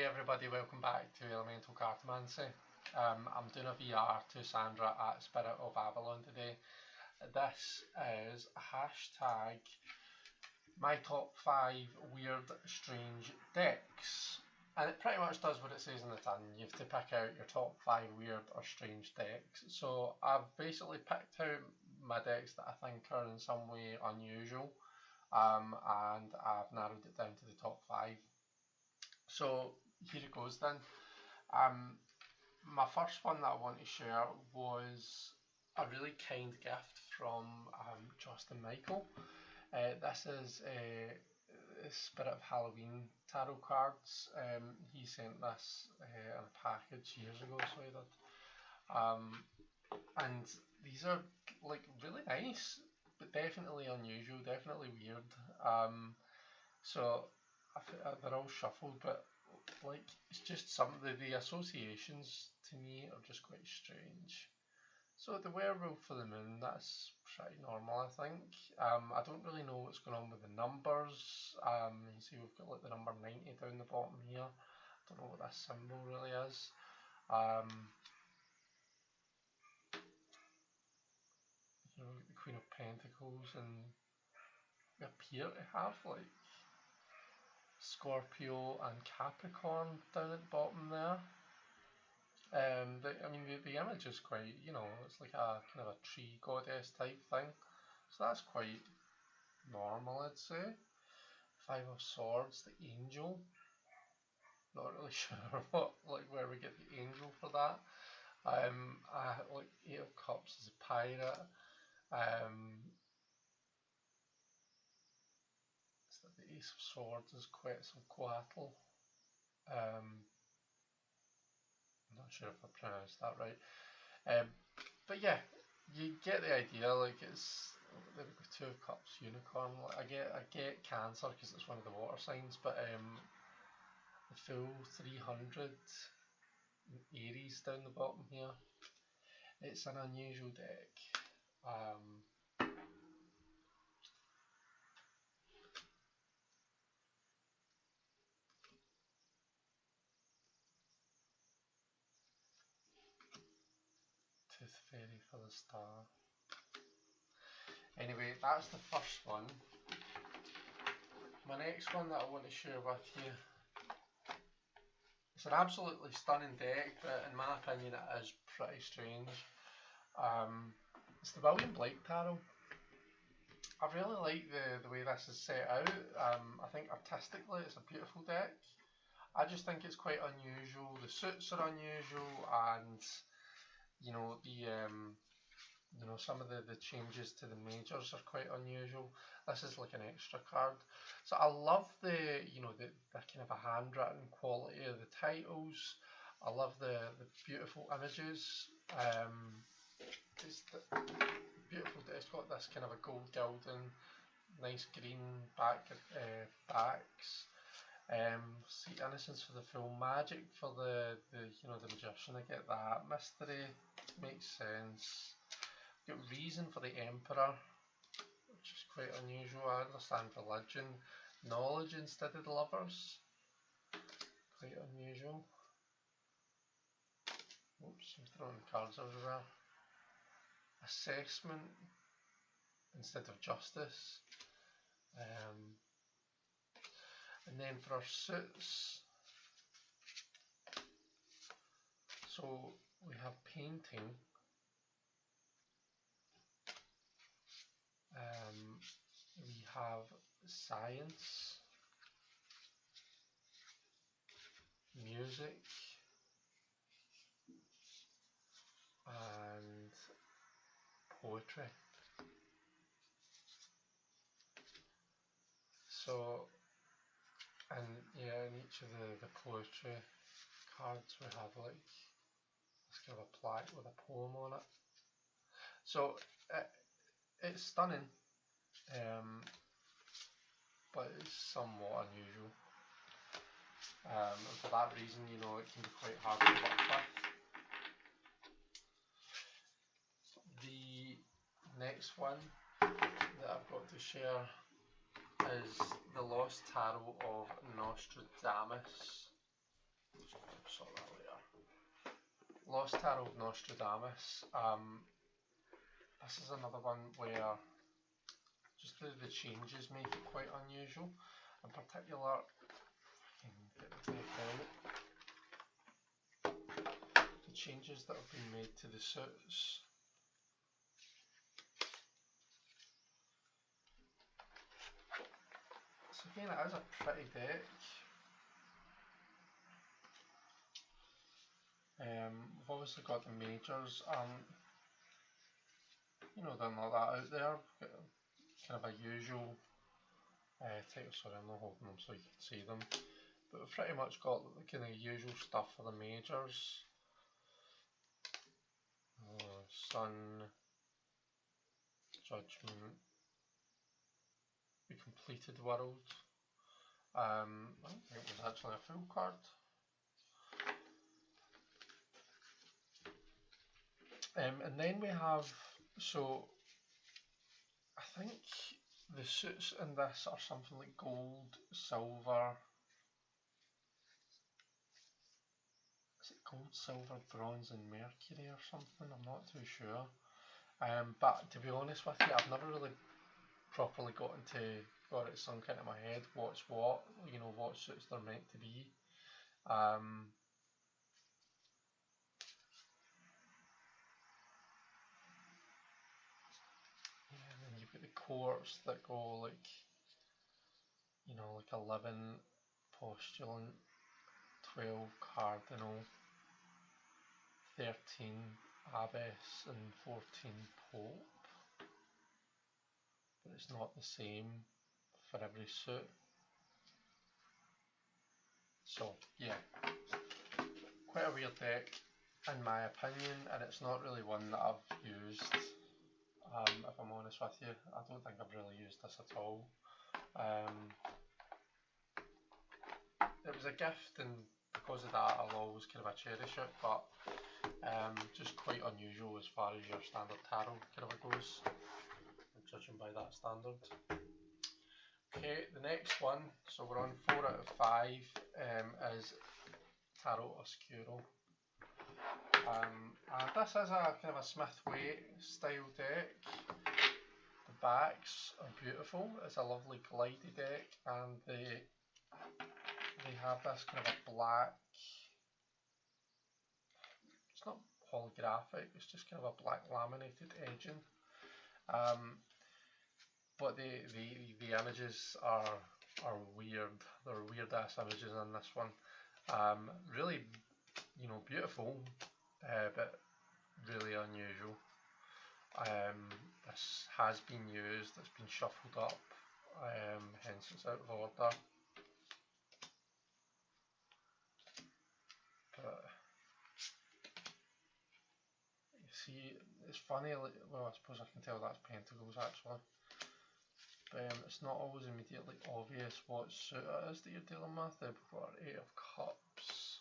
Hey everybody, welcome back to Elemental Cartomancy. I'm doing a VR to Sandra at Spirit of Avalon today. This is hashtag my top 5 weird, strange decks. And it pretty much does what it says in the tin. You have to pick out your top 5 weird or strange decks. So I've basically picked out my decks that I think are in some way unusual. And I've narrowed it down to the top 5. So here it goes then. My first one that I want to share was a really kind gift from Justin Michael. This is Spirit of Halloween tarot cards. He sent this in a package years ago, so he did. And these are like really nice, but definitely unusual, definitely weird. So they're all shuffled, but like it's just some of the associations to me are just quite strange. So the werewolf for the moon, that's pretty normal, I think. I don't really know what's going on with the numbers. You see we've got like the number 90 down the bottom here. I don't know what that symbol really is. You know, the Queen of Pentacles, and we appear to have like Scorpio and Capricorn down at the bottom there. The image is quite, it's like a kind of a tree goddess type thing. So that's quite normal, I'd say. Five of Swords, the angel. Not really sure where we get the angel for that. Like Eight of Cups is a pirate. The Ace of Swords is Quetzalcoatl. I'm not sure if I pronounced that right. But yeah, you get the idea. Like it's there we go, Two of Cups, Unicorn. I get Cancer because it's one of the water signs, but the full 300 Aries down the bottom here. It's an unusual deck. Tooth Fairy for the star. Anyway, that's the first one. My next one that I want to share with you, it's an absolutely stunning deck, but in my opinion it is pretty strange. It's the William Blake Tarot. I really like the way this is set out. I think artistically it's a beautiful deck. I just think it's quite unusual. The suits are unusual, and some of the changes to the majors are quite unusual. This is like an extra card. So I love the kind of a handwritten quality of the titles. I love the beautiful images. It's beautiful. It's got this kind of a gold gilding, nice green backs. See, Innocence for the full, Magic for the Magician. I get that. Mystery makes sense. Got Reason for the Emperor, which is quite unusual. I understand Religion. Knowledge instead of the Lovers, quite unusual. Oops, I'm throwing cards everywhere. Assessment instead of Justice. And then for our suits, so we have Painting, we have Science, Music, and Poetry. So, and yeah, in each of the poetry cards we have like this kind of a plaque with a poem on it. So it's stunning, but it's somewhat unusual. And for that reason, it can be quite hard to work with. The next one that I've got to share is the Lost Tarot of Nostradamus. sort that later. Lost Tarot of Nostradamus. This is another one where just the changes make it quite unusual. In particular, I can get the deck out. The changes that have been made to the suits. So again, it is a pretty deck. We've obviously got the majors, you know, they're not that out there. Kind of a usual type. Sorry, I'm not holding them so you can see them. But we've pretty much got the kind of usual stuff for the majors. Sun, Judgment, the completed world. I don't think it was actually a full card. And then we have, so I think the suits in this are something like gold, silver. Is it gold, silver, bronze, and mercury or something? I'm not too sure. But to be honest with you, I've never really properly got it sunk into my head what's what, you know, what suits they're meant to be. And then you've got the courts that go like, you know, like 11 postulant, 12 cardinal, 13 abbess, and 14 pope. But it's not the same for every suit. So yeah, quite a weird deck in my opinion, and it's not really one that I've used. If I'm honest with you, I don't think I've really used this at all. It was a gift, and because of that I'll always kind of cherish it, but just quite unusual as far as your standard tarot kind of goes, judging by that standard. Okay, the next one, so we're on 4 out of 5, is Caroloscuro. And this is a kind of a Smith-Waite style deck. The backs are beautiful. It's a lovely glidey deck, and they have this kind of a black. It's not holographic. It's just kind of a black laminated edging. But the images are weird. There are weird ass images in this one. Really, you know, beautiful, but really unusual. This has been used, it's been shuffled up, hence it's out of order. But you see, it's funny, well, I suppose I can tell that's pentacles actually. But it's not always immediately obvious what suit it is that you're dealing with. We've got 8 of Cups.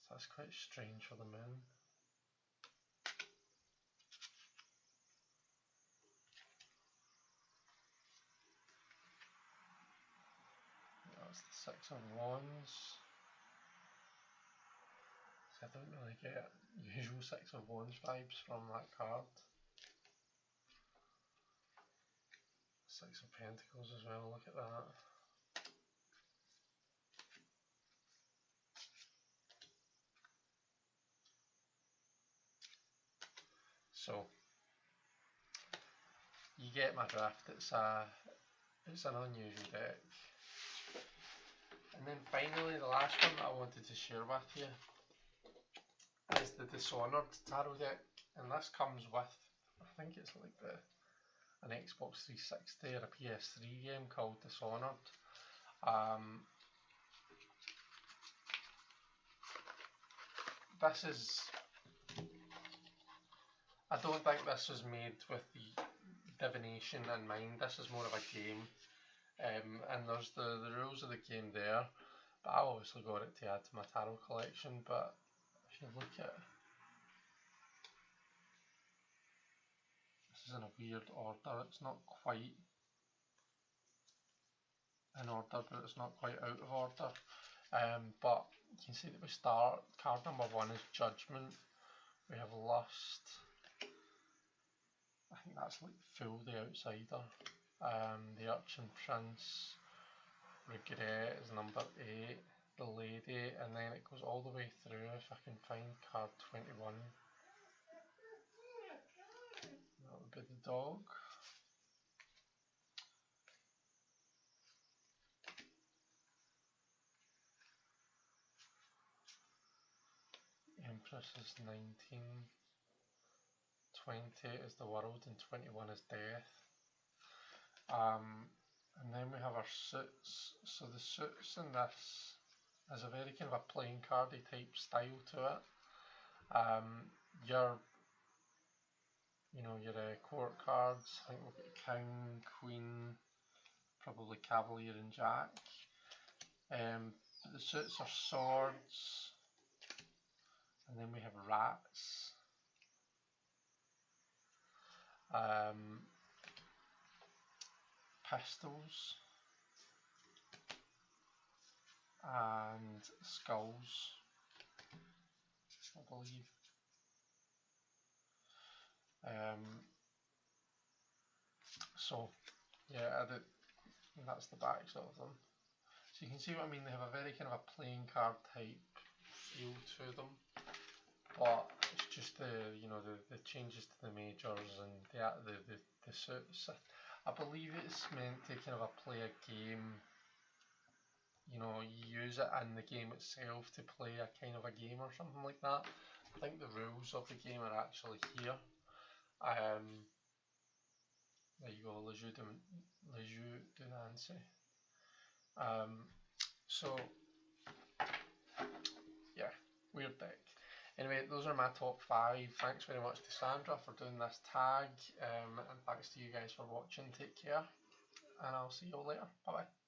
So that's quite strange for the moon. That's the 6 of Wands. I don't really get usual 6 of Wands vibes from that card. 6 of Pentacles as well, look at that. So, you get my drift, it's an unusual deck. And then finally, the last one that I wanted to share with you is the Dishonored tarot deck, and this comes with, I think it's like an Xbox 360 or a PS3 game called Dishonored. This is, I don't think this was made with the divination in mind. This is more of a game, and there's the rules of the game there, but I obviously got it to add to my tarot collection. But if you look at, in a weird order. It's not quite in order, but it's not quite out of order. But you can see that we start, card number 1 is Judgment. We have Lust. I think that's like Fool the Outsider. The Urchin Prince. Regret is number 8. The Lady, and then it goes all the way through if I can find card 21. That would be the Dog. Empress is 19. 20 is the World and 21 is Death. And then we have our suits. So the suits in this is a very kind of a playing cardy type style to it. Your court cards, I think we've got King, Queen, probably Cavalier and Jack. The suits are swords, and then we have rats. Pistols and skulls, I believe. So yeah, that's the backs of them. So you can see what I mean. They have a very kind of a playing card type feel to them, but it's just the changes to the majors and the suits. I believe it's meant to kind of play a game. You use it in the game itself to play a kind of a game or something like that. I think the rules of the game are actually here. There you go, Le Jeu de Nancy. So yeah, weird deck. Anyway, those are my top 5. Thanks very much to Sandra for doing this tag, and thanks to you guys for watching. Take care, and I'll see you all later. Bye bye.